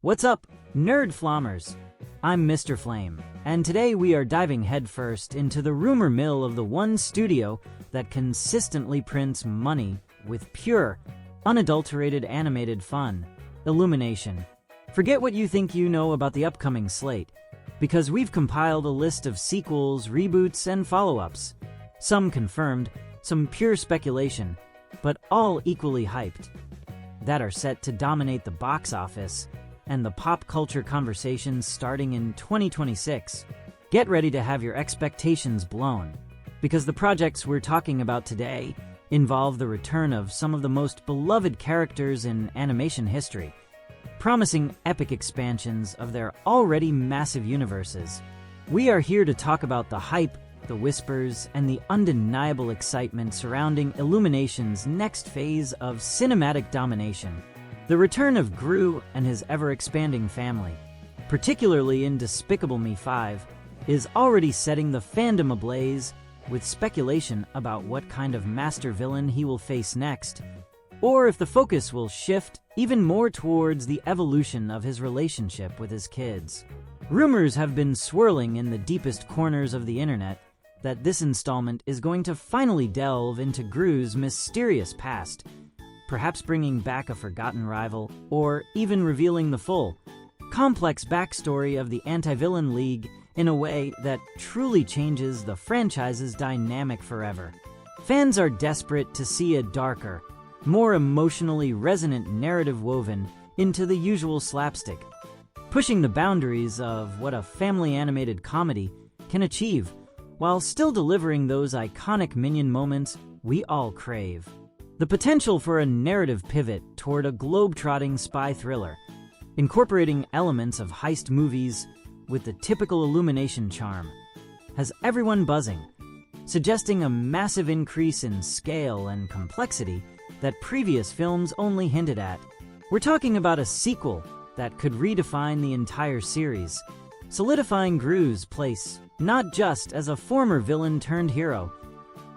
What's up, nerd flommers? I'm Mr. Flame, and today we are diving headfirst into the rumor mill of the one studio that consistently prints money with pure, unadulterated animated fun, Illumination. Forget what you think you know about the upcoming slate, because we've compiled a list of sequels, reboots, and follow-ups. Some confirmed, some pure speculation, but all equally hyped, that are set to dominate the box office and the pop culture conversations starting in 2026. Get ready to have your expectations blown, because the projects we're talking about today involve the return of some of the most beloved characters in animation history, promising epic expansions of their already massive universes. We are here to talk about the hype, the whispers, and the undeniable excitement surrounding Illumination's next phase of cinematic domination. The return of Gru and his ever-expanding family, particularly in Despicable Me 5, is already setting the fandom ablaze with speculation about what kind of master villain he will face next, or if the focus will shift even more towards the evolution of his relationship with his kids. Rumors have been swirling in the deepest corners of the internet that this installment is going to finally delve into Gru's mysterious past, perhaps bringing back a forgotten rival, or even revealing the full, complex backstory of the Anti-Villain League in a way that truly changes the franchise's dynamic forever. Fans are desperate to see a darker, more emotionally resonant narrative woven into the usual slapstick, pushing the boundaries of what a family animated comedy can achieve, while still delivering those iconic Minion moments we all crave. The potential for a narrative pivot toward a globe-trotting spy thriller, incorporating elements of heist movies with the typical Illumination charm, has everyone buzzing, suggesting a massive increase in scale and complexity that previous films only hinted at. We're talking about a sequel that could redefine the entire series, solidifying Gru's place not just as a former villain turned hero,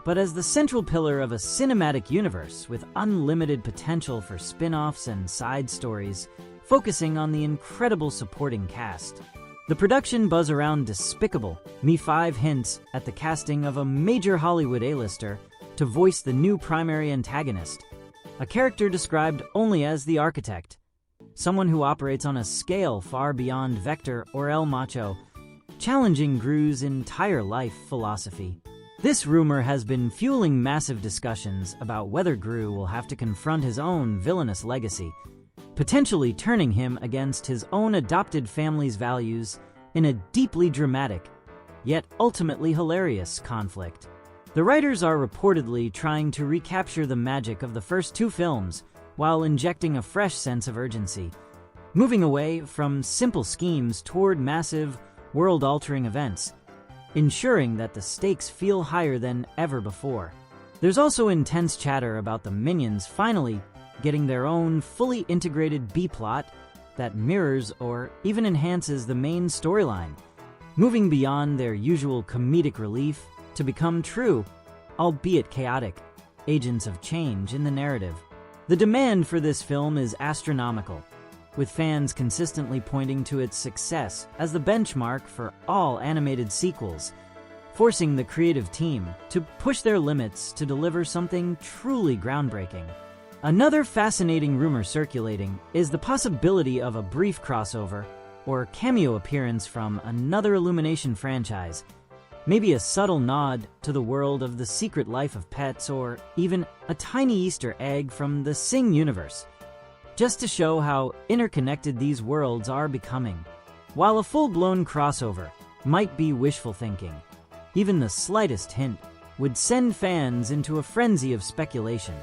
but as the central pillar of a cinematic universe with unlimited potential for spin-offs and side stories, focusing on the incredible supporting cast. The production buzz around Despicable Me 5 hints at the casting of a major Hollywood A-lister to voice the new primary antagonist, a character described only as the Architect, someone who operates on a scale far beyond Vector or El Macho, challenging Gru's entire life philosophy. This rumor has been fueling massive discussions about whether Gru will have to confront his own villainous legacy, potentially turning him against his own adopted family's values in a deeply dramatic, yet ultimately hilarious conflict. The writers are reportedly trying to recapture the magic of the first two films while injecting a fresh sense of urgency, moving away from simple schemes toward massive, world-altering events, ensuring that the stakes feel higher than ever before. There's also intense chatter about the Minions finally getting their own fully integrated B-plot that mirrors or even enhances the main storyline, moving beyond their usual comedic relief to become true, albeit chaotic, agents of change in the narrative. The demand for this film is astronomical, with fans consistently pointing to its success as the benchmark for all animated sequels, forcing the creative team to push their limits to deliver something truly groundbreaking. Another fascinating rumor circulating is the possibility of a brief crossover or cameo appearance from another Illumination franchise, maybe a subtle nod to the world of The Secret Life of Pets, or even a tiny Easter egg from the Sing universe, just to show how interconnected these worlds are becoming. While a full-blown crossover might be wishful thinking, even the slightest hint would send fans into a frenzy of speculation,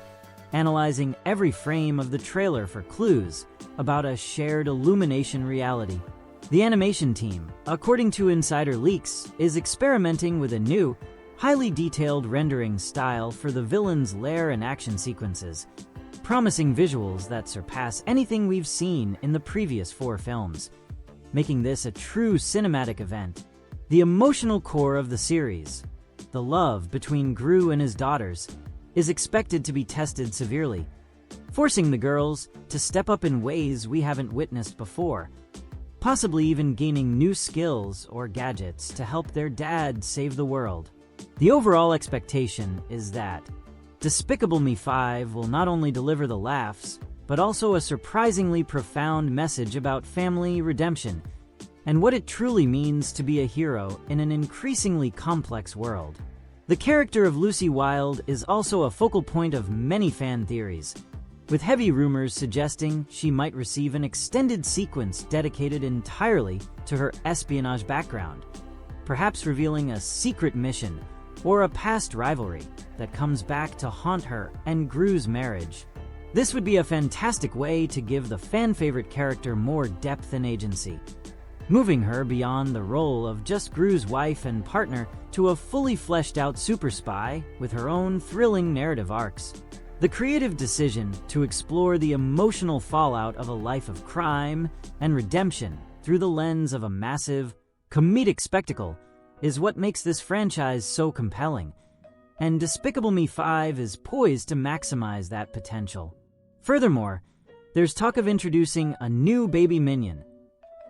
analyzing every frame of the trailer for clues about a shared Illumination reality. The animation team, according to insider leaks, is experimenting with a new, highly detailed rendering style for the villain's lair and action sequences, promising visuals that surpass anything we've seen in the previous four films, making this a true cinematic event. The emotional core of the series, the love between Gru and his daughters, is expected to be tested severely, forcing the girls to step up in ways we haven't witnessed before, possibly even gaining new skills or gadgets to help their dad save the world. The overall expectation is that Despicable Me 5 will not only deliver the laughs, but also a surprisingly profound message about family redemption and what it truly means to be a hero in an increasingly complex world. The character of Lucy Wilde is also a focal point of many fan theories, with heavy rumors suggesting she might receive an extended sequence dedicated entirely to her espionage background, perhaps revealing a secret mission or a past rivalry that comes back to haunt her and Gru's marriage. This would be a fantastic way to give the fan-favorite character more depth and agency, moving her beyond the role of just Gru's wife and partner to a fully fleshed-out super spy with her own thrilling narrative arcs. The creative decision to explore the emotional fallout of a life of crime and redemption through the lens of a massive, comedic spectacle is what makes this franchise so compelling, and Despicable Me 5 is poised to maximize that potential. Furthermore, there's talk of introducing a new baby minion,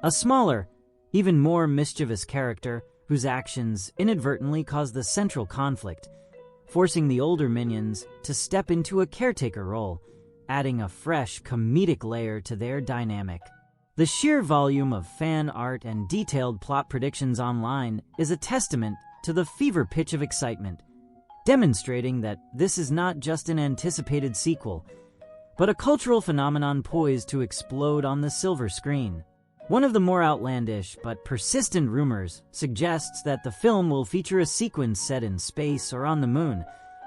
a smaller, even more mischievous character whose actions inadvertently cause the central conflict, forcing the older minions to step into a caretaker role, adding a fresh comedic layer to their dynamic. The sheer volume of fan art and detailed plot predictions online is a testament to the fever pitch of excitement, demonstrating that this is not just an anticipated sequel, but a cultural phenomenon poised to explode on the silver screen. One of the more outlandish but persistent rumors suggests that the film will feature a sequence set in space or on the moon,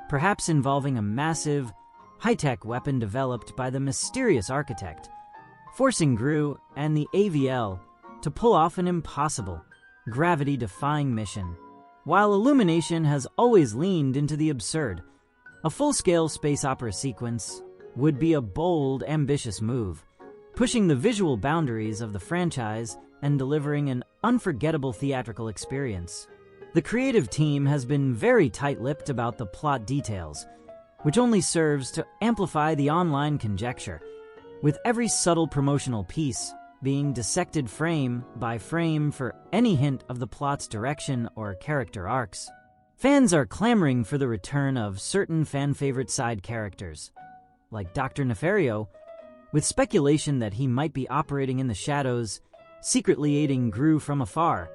perhaps involving a massive, high-tech weapon developed by the mysterious architect, forcing Gru and the AVL to pull off an impossible, gravity-defying mission. While Illumination has always leaned into the absurd, a full-scale space opera sequence would be a bold, ambitious move, pushing the visual boundaries of the franchise and delivering an unforgettable theatrical experience. The creative team has been very tight-lipped about the plot details, which only serves to amplify the online conjecture, with every subtle promotional piece being dissected frame by frame for any hint of the plot's direction or character arcs. Fans are clamoring for the return of certain fan-favorite side characters, like Dr. Nefario, with speculation that he might be operating in the shadows, secretly aiding Gru from afar,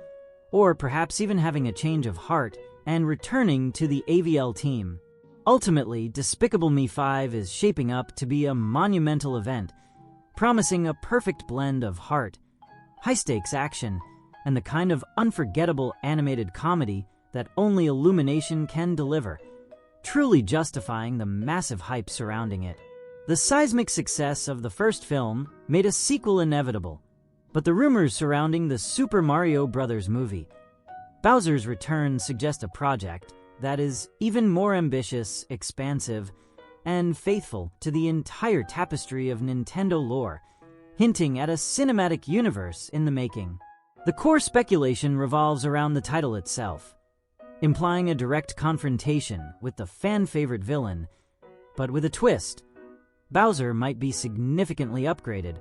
or perhaps even having a change of heart and returning to the AVL team. Ultimately, Despicable Me 5 is shaping up to be a monumental event, promising a perfect blend of heart, high-stakes action, and the kind of unforgettable animated comedy that only Illumination can deliver, truly justifying the massive hype surrounding it. The seismic success of the first film made a sequel inevitable, but the rumors surrounding the Super Mario Bros. Movie, Bowser's Return, suggest a project that is even more ambitious, expansive, and faithful to the entire tapestry of Nintendo lore, hinting at a cinematic universe in the making. The core speculation revolves around the title itself, implying a direct confrontation with the fan-favorite villain, but with a twist. Bowser might be significantly upgraded,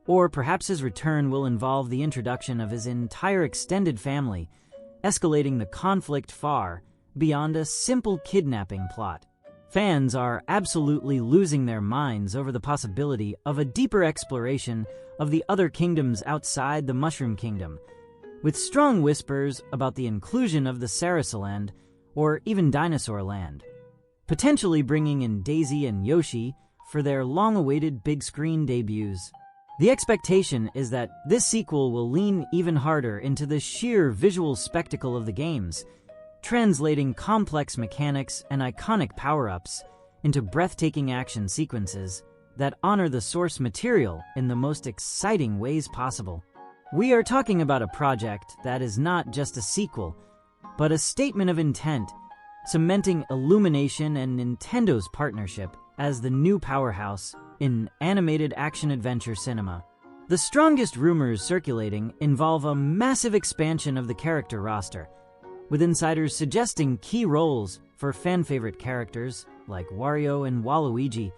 or perhaps his return will involve the introduction of his entire extended family, escalating the conflict far beyond a simple kidnapping plot. Fans are absolutely losing their minds over the possibility of a deeper exploration of the other kingdoms outside the Mushroom Kingdom, with strong whispers about the inclusion of the Sarasaland or even Dinosaur Land, potentially bringing in Daisy and Yoshi for their long-awaited big-screen debuts. The expectation is that this sequel will lean even harder into the sheer visual spectacle of the games, translating complex mechanics and iconic power-ups into breathtaking action sequences that honor the source material in the most exciting ways possible. We are talking about a project that is not just a sequel, but a statement of intent, cementing Illumination and Nintendo's partnership as the new powerhouse in animated action-adventure cinema. The strongest rumors circulating involve a massive expansion of the character roster, with insiders suggesting key roles for fan-favorite characters like Wario and Waluigi,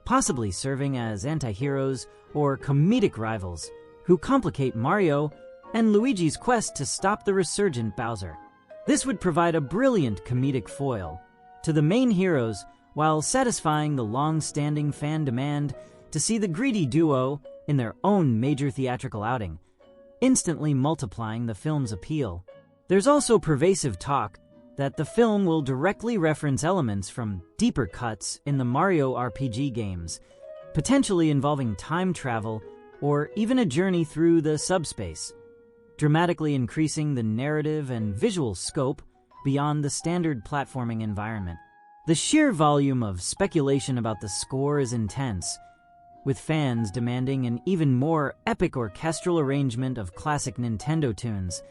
possibly serving as anti-heroes or comedic rivals who complicate Mario and Luigi's quest to stop the resurgent Bowser. This would provide a brilliant comedic foil to the main heroes while satisfying the long-standing fan demand to see the greedy duo in their own major theatrical outing, instantly multiplying the film's appeal. There's also pervasive talk that the film will directly reference elements from deeper cuts in the Mario RPG games, potentially involving time travel or even a journey through the subspace, dramatically increasing the narrative and visual scope beyond the standard platforming environment. The sheer volume of speculation about the score is intense, with fans demanding an even more epic orchestral arrangement of classic Nintendo tunes,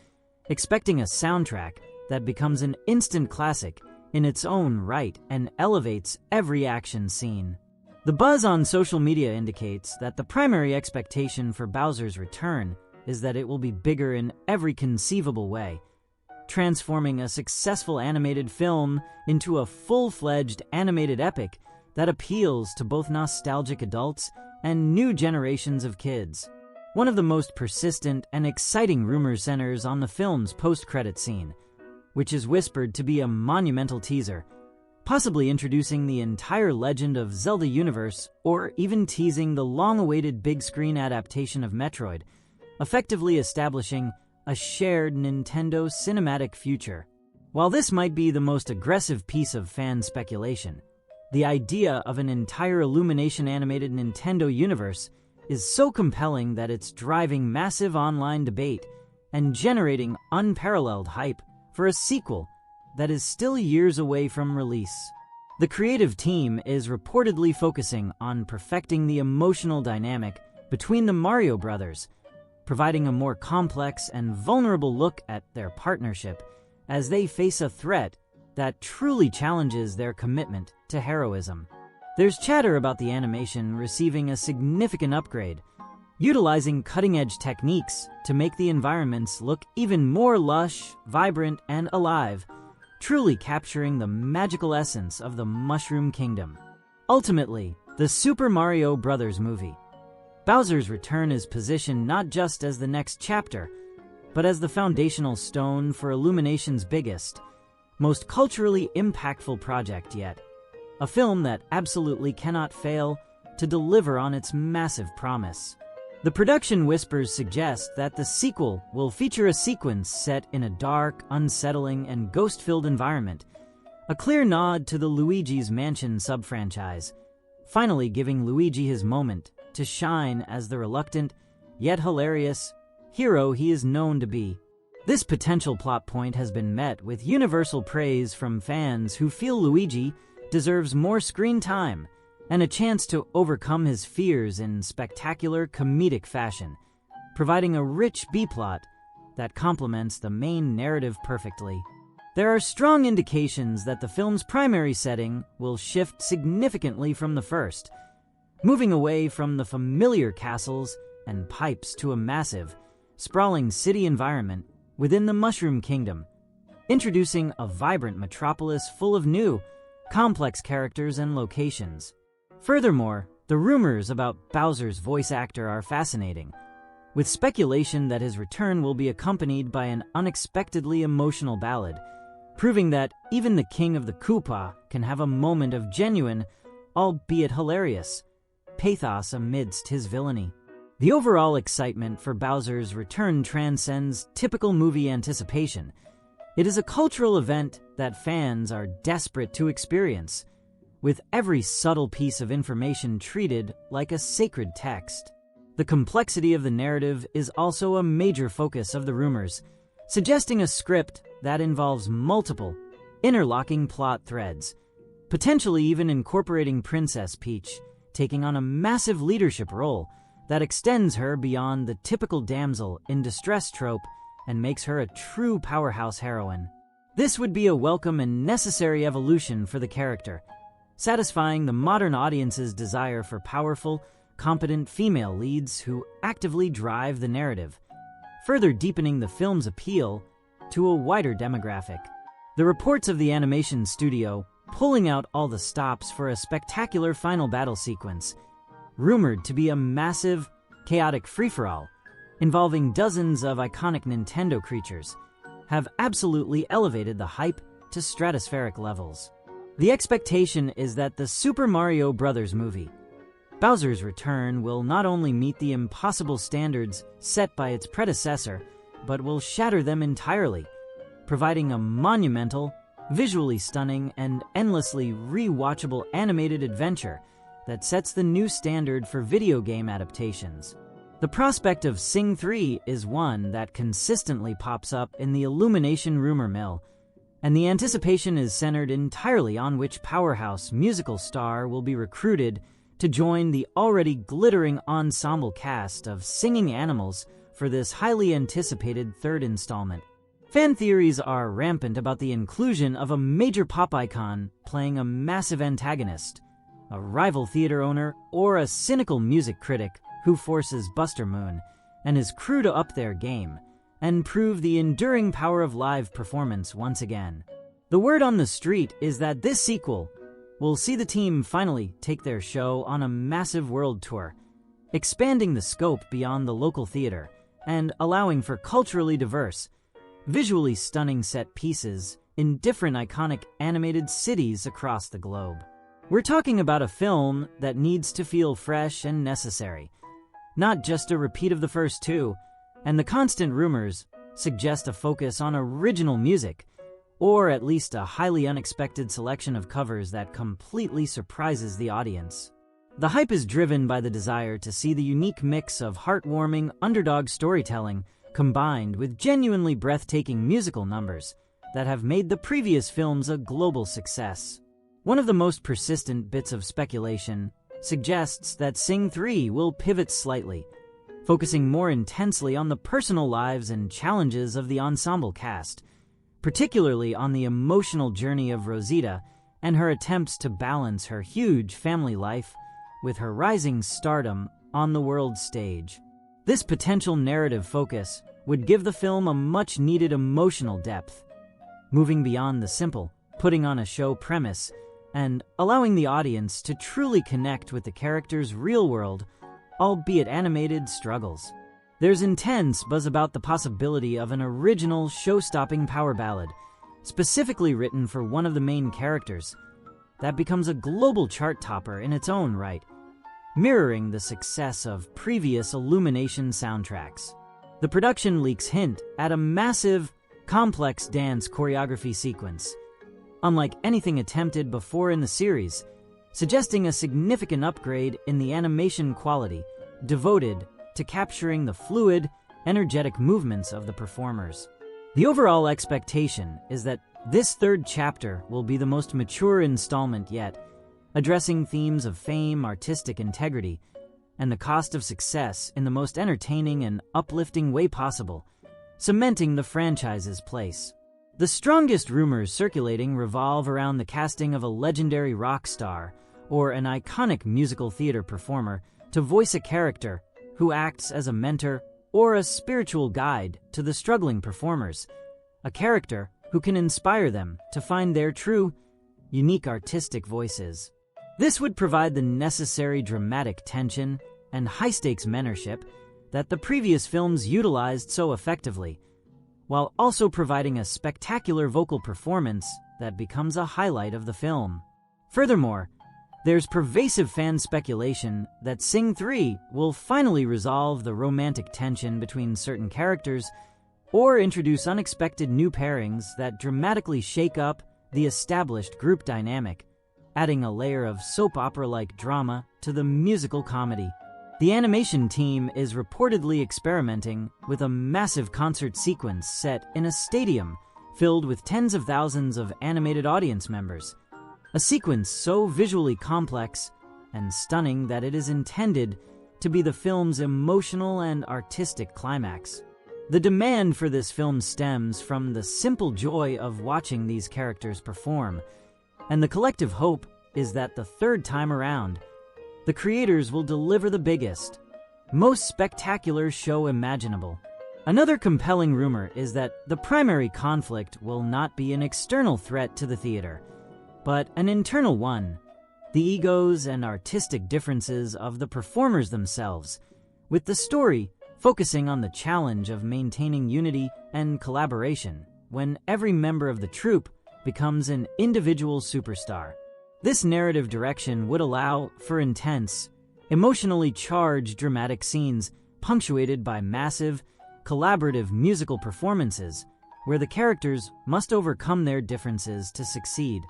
expecting a soundtrack that becomes an instant classic in its own right and elevates every action scene. The buzz on social media indicates that the primary expectation for Bowser's return is that it will be bigger in every conceivable way, transforming a successful animated film into a full-fledged animated epic that appeals to both nostalgic adults and new generations of kids. One of the most persistent and exciting rumors centers on the film's post-credit scene, which is whispered to be a monumental teaser, possibly introducing the entire Legend of Zelda universe or even teasing the long-awaited big-screen adaptation of Metroid, effectively establishing a shared Nintendo cinematic future. While this might be the most aggressive piece of fan speculation, the idea of an entire Illumination animated Nintendo universe is so compelling that it's driving massive online debate and generating unparalleled hype for a sequel that is still years away from release. The creative team is reportedly focusing on perfecting the emotional dynamic between the Mario brothers, providing a more complex and vulnerable look at their partnership as they face a threat that truly challenges their commitment to heroism. There's chatter about the animation receiving a significant upgrade, utilizing cutting-edge techniques to make the environments look even more lush, vibrant, and alive, truly capturing the magical essence of the Mushroom Kingdom. Ultimately, the Super Mario Bros. Movie, Bowser's Return is positioned not just as the next chapter, but as the foundational stone for Illumination's biggest, most culturally impactful project yet. A film that absolutely cannot fail to deliver on its massive promise. The production whispers suggest that the sequel will feature a sequence set in a dark, unsettling, and ghost-filled environment, a clear nod to the Luigi's Mansion sub-franchise, finally giving Luigi his moment to shine as the reluctant, yet hilarious, hero he is known to be. This potential plot point has been met with universal praise from fans who feel Luigi deserves more screen time and a chance to overcome his fears in spectacular comedic fashion, providing a rich B-plot that complements the main narrative perfectly. There are strong indications that the film's primary setting will shift significantly from the first, moving away from the familiar castles and pipes to a massive, sprawling city environment within the Mushroom Kingdom, introducing a vibrant metropolis full of new, complex characters and locations. Furthermore, the rumors about Bowser's voice actor are fascinating, with speculation that his return will be accompanied by an unexpectedly emotional ballad, proving that even the King of the Koopa can have a moment of genuine, albeit hilarious, pathos amidst his villainy. The overall excitement for Bowser's return transcends typical movie anticipation. It is a cultural event that fans are desperate to experience, with every subtle piece of information treated like a sacred text. The complexity of the narrative is also a major focus of the rumors, suggesting a script that involves multiple, interlocking plot threads, potentially even incorporating Princess Peach taking on a massive leadership role that extends her beyond the typical damsel in distress trope and makes her a true powerhouse heroine. This would be a welcome and necessary evolution for the character, satisfying the modern audience's desire for powerful, competent female leads who actively drive the narrative, further deepening the film's appeal to a wider demographic. The reports of the animation studio pulling out all the stops for a spectacular final battle sequence, rumored to be a massive, chaotic free-for-all involving dozens of iconic Nintendo creatures, have absolutely elevated the hype to stratospheric levels. The expectation is that the Super Mario Bros. Movie, Bowser's Return, will not only meet the impossible standards set by its predecessor, but will shatter them entirely, providing a monumental, visually stunning, and endlessly rewatchable animated adventure that sets the new standard for video game adaptations. The prospect of Sing 3 is one that consistently pops up in the Illumination rumor mill, and the anticipation is centered entirely on which powerhouse musical star will be recruited to join the already glittering ensemble cast of singing animals for this highly anticipated third installment. Fan theories are rampant about the inclusion of a major pop icon playing a massive antagonist, a rival theater owner, or a cynical music critic who forces Buster Moon and his crew to up their game and prove the enduring power of live performance once again. The word on the street is that this sequel will see the team finally take their show on a massive world tour, expanding the scope beyond the local theater and allowing for culturally diverse, visually stunning set pieces in different iconic animated cities across the globe. We're talking about a film that needs to feel fresh and necessary, not just a repeat of the first two, and the constant rumors suggest a focus on original music, or at least a highly unexpected selection of covers that completely surprises the audience. The hype is driven by the desire to see the unique mix of heartwarming underdog storytelling combined with genuinely breathtaking musical numbers that have made the previous films a global success. One of the most persistent bits of speculation suggests that Sing 3 will pivot slightly, focusing more intensely on the personal lives and challenges of the ensemble cast, particularly on the emotional journey of Rosita and her attempts to balance her huge family life with her rising stardom on the world stage. This potential narrative focus would give the film a much-needed emotional depth, moving beyond the simple putting on a show premise and allowing the audience to truly connect with the characters' real-world, albeit animated, struggles. There's intense buzz about the possibility of an original show-stopping power ballad, specifically written for one of the main characters, that becomes a global chart topper in its own right, mirroring the success of previous Illumination soundtracks. The production leaks hint at a massive, complex dance choreography sequence, unlike anything attempted before in the series, suggesting a significant upgrade in the animation quality devoted to capturing the fluid, energetic movements of the performers. The overall expectation is that this third chapter will be the most mature installment yet, addressing themes of fame, artistic integrity, and the cost of success in the most entertaining and uplifting way possible, cementing the franchise's place. The strongest rumors circulating revolve around the casting of a legendary rock star or an iconic musical theater performer to voice a character who acts as a mentor or a spiritual guide to the struggling performers, a character who can inspire them to find their true, unique artistic voices. This would provide the necessary dramatic tension and high-stakes mentorship that the previous films utilized so effectively, while also providing a spectacular vocal performance that becomes a highlight of the film. Furthermore, there's pervasive fan speculation that Sing 3 will finally resolve the romantic tension between certain characters or introduce unexpected new pairings that dramatically shake up the established group dynamic, adding a layer of soap opera-like drama to the musical comedy. The animation team is reportedly experimenting with a massive concert sequence set in a stadium filled with tens of thousands of animated audience members, a sequence so visually complex and stunning that it is intended to be the film's emotional and artistic climax. The demand for this film stems from the simple joy of watching these characters perform, and the collective hope is that the third time around, the creators will deliver the biggest, most spectacular show imaginable. Another compelling rumor is that the primary conflict will not be an external threat to the theater, but an internal one: the egos and artistic differences of the performers themselves, with the story focusing on the challenge of maintaining unity and collaboration when every member of the troupe becomes an individual superstar. This narrative direction would allow for intense, emotionally charged dramatic scenes punctuated by massive, collaborative musical performances where the characters must overcome their differences to succeed.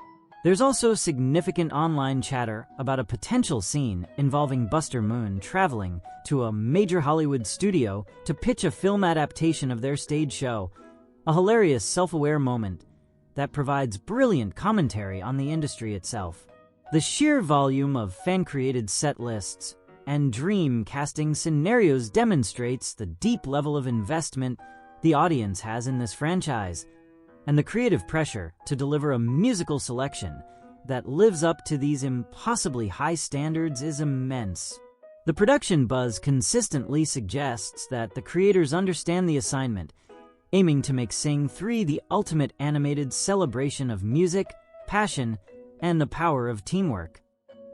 There's also significant online chatter about a potential scene involving Buster Moon traveling to a major Hollywood studio to pitch a film adaptation of their stage show, a hilarious self-aware moment that provides brilliant commentary on the industry itself. The sheer volume of fan-created set lists and dream casting scenarios demonstrates the deep level of investment the audience has in this franchise, and the creative pressure to deliver a musical selection that lives up to these impossibly high standards is immense. The production buzz consistently suggests that the creators understand the assignment, aiming to make Sing 3 the ultimate animated celebration of music, passion, and the power of teamwork.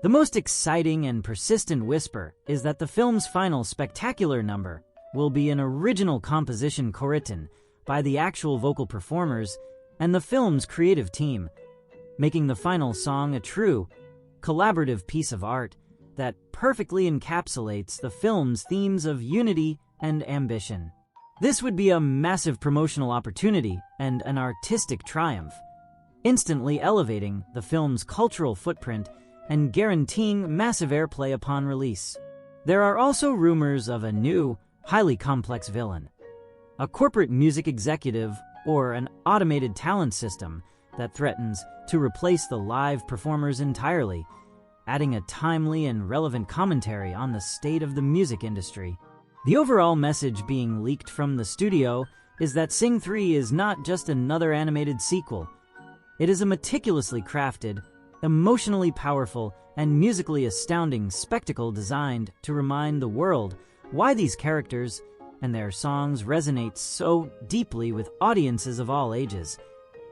The most exciting and persistent whisper is that the film's final spectacular number will be an original composition co-written by the actual vocal performers and the film's creative team, making the final song a true, collaborative piece of art that perfectly encapsulates the film's themes of unity and ambition. This would be a massive promotional opportunity and an artistic triumph, instantly elevating the film's cultural footprint and guaranteeing massive airplay upon release. There are also rumors of a new, highly complex villain, a corporate music executive, or an automated talent system that threatens to replace the live performers entirely, adding a timely and relevant commentary on the state of the music industry. The overall message being leaked from the studio is that Sing 3 is not just another animated sequel. It is a meticulously crafted, emotionally powerful, and musically astounding spectacle designed to remind the world why these characters and their songs resonate so deeply with audiences of all ages,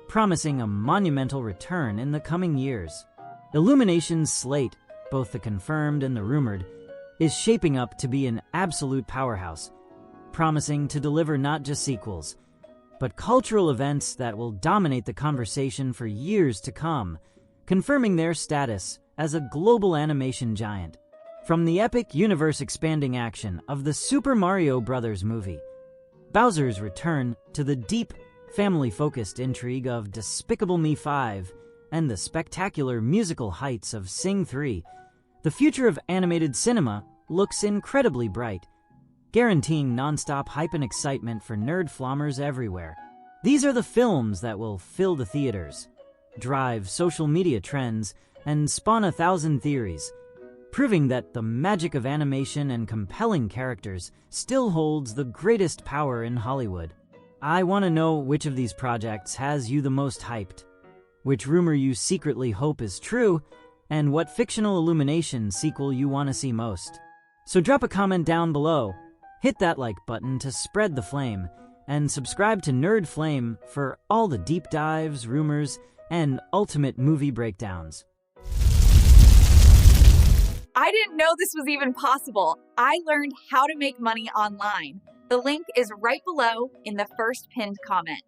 promising a monumental return in the coming years. Illumination's slate, both the confirmed and the rumored, is shaping up to be an absolute powerhouse, promising to deliver not just sequels, but cultural events that will dominate the conversation for years to come, confirming their status as a global animation giant. From the epic universe-expanding action of the Super Mario Bros. Movie, Bowser's return to the deep, family-focused intrigue of Despicable Me 5, and the spectacular musical heights of Sing 3, the future of animated cinema looks incredibly bright, guaranteeing non-stop hype and excitement for nerd flommers everywhere. These are the films that will fill the theaters, drive social media trends, and spawn 1,000 theories, proving that the magic of animation and compelling characters still holds the greatest power in Hollywood. I want to know which of these projects has you the most hyped, which rumor you secretly hope is true, and what fictional Illumination sequel you want to see most. So drop a comment down below, hit that like button to spread the flame, and subscribe to Nerd Flame for all the deep dives, rumors, and ultimate movie breakdowns. I didn't know this was even possible. I learned how to make money online. The link is right below in the first pinned comment.